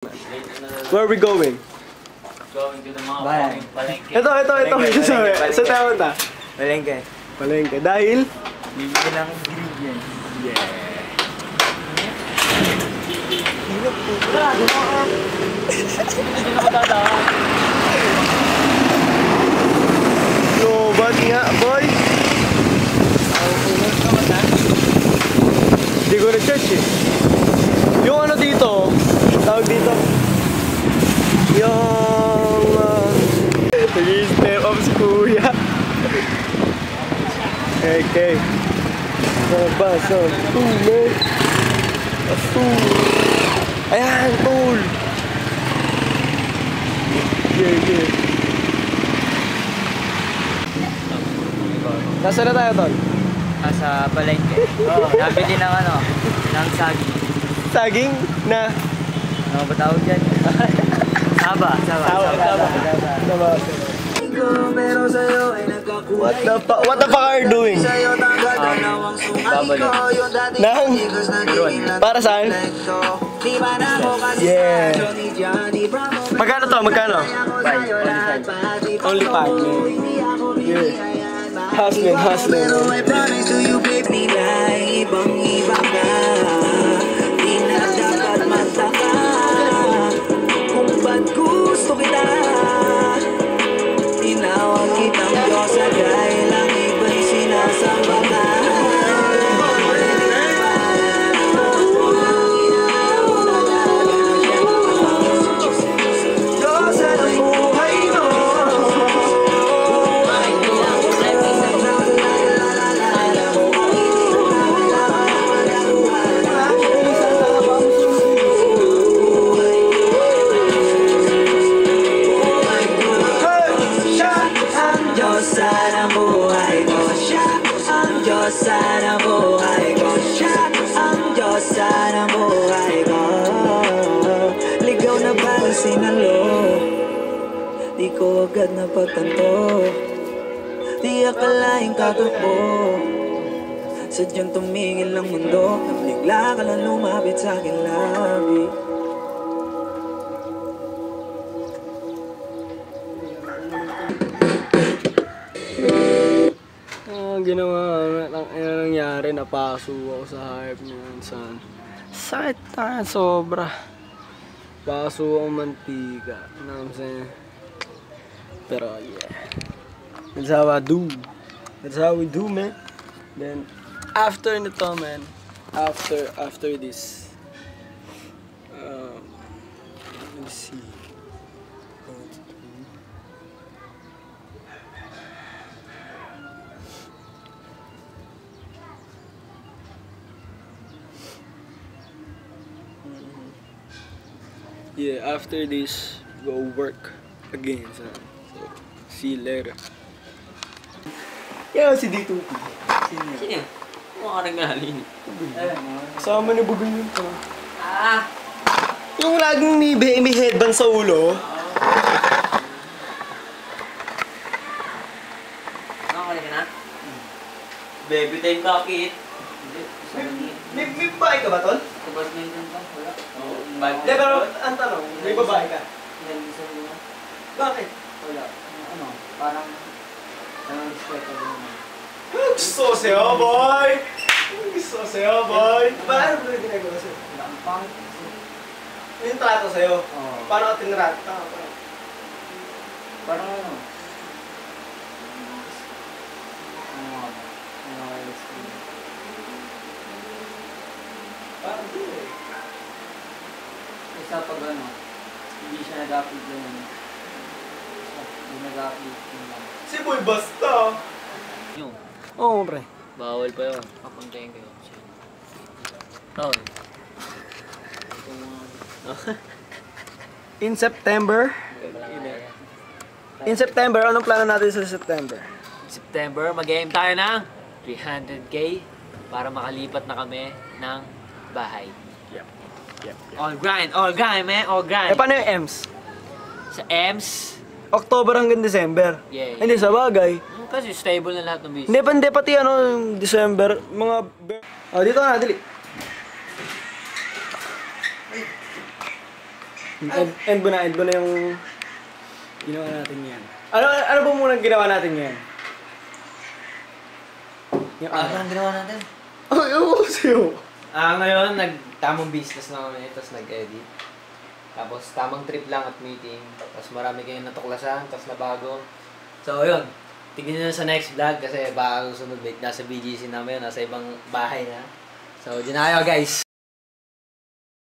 Where are we going? Going to the mga palengke. Ito. Sa tayo ta? Palengke. Palengke. Dahil? Bibili ng ingredients. Yeah. Hindi na matadaan. Lobat nga, boy. Hindi ko na-church eh. Yung ano dito, tawag dito. Yung... step up si kuya. Okay. Nabasa. Tulog. Asul. Ayan, tol. Yeah. Nasaan na tayo, tol? Sa palengke. Nabili ng ng saging. Saging na... Ano ba tawag dyan? Saba. What the fuck are you doing? Babalo. Nang? Para saan? Yeah. Magkano to? Magkano? 5. Only 5. Yeah. Hustling. Gusto kita, tinawag kitang Diyos at dahil ang iba'y sinasamba ka. Diyos at ang buhay mo. Sana buhay ko, siya ang Diyos. Sana buhay ko. Ligaw na parang sinalo, di ko agad napagtanto. Di akalaing katakbo, sadyang tumingin lang mundo. Bigla ka lang lumapit sa akin labi. Ginawa nangyari, napaso ako sa hype niya minsan. Sakit na, sobra. Paso ako mantika, you know what I'm saying? Pero yeah, that's how I do. That's how we do, man. Then after nito, man, after this, let me see. Yeah, after this, go work again. So, see you later. Yeah, si D2P. Sino yun? Mukha ka naglalini. Kasama ni Bugay yun to. Yung laging may headband sa ulo. Nakakali ka na? Baby time bakit? May babae ka ba, Tol? Sabas na yun ka? Wala. Hindi, pero ang tanong, may babae ka? Hindi sa mga. Bakit? Wala. Parang respect ko naman. Gusto ko sa'yo, boy! Gusto ko sa'yo, boy! Paano ba yung ginagawa sa'yo? Wala ang pangit kasi. Yung trato sa'yo? Oo. Paano ka tinrato? Parang ano? Parang di eh. Isa pag ano, hindi siya nag-upload lang. Hindi nag-upload lang. Si Boy basta! Yung, Oo, pre. bawal pa yun. Papuntayin kayo. Bawal. In September? In September, anong plano natin sa September? September, mag-aim tayo ng 300k para makalipat na kami ng bahay. Yep. All grind, man, all grind. Eh, paano yung EMS? Sa EMS, October hanggang December. Yeah. Hindi, sa bagay. Kasi stable na lahat ng business. Hindi, pati ano, yung December, mga... Oh, dito na, dali. End mo na yung ginawa natin yan. Ano ba muna ginawa natin ngayon? Yung Ano ang ginawa natin? Oh, yung sa'yo. Ngayon, tamang business na kami, tapos nag-edit. Tapos tamang trip lang at meeting. Tapos marami kayong natuklasan, tapos nabago. So, yun. Tignan nyo na sa next vlog kasi baka sunod nasa BGC namin, nasa ibang bahay na. So, dyan na kayo guys.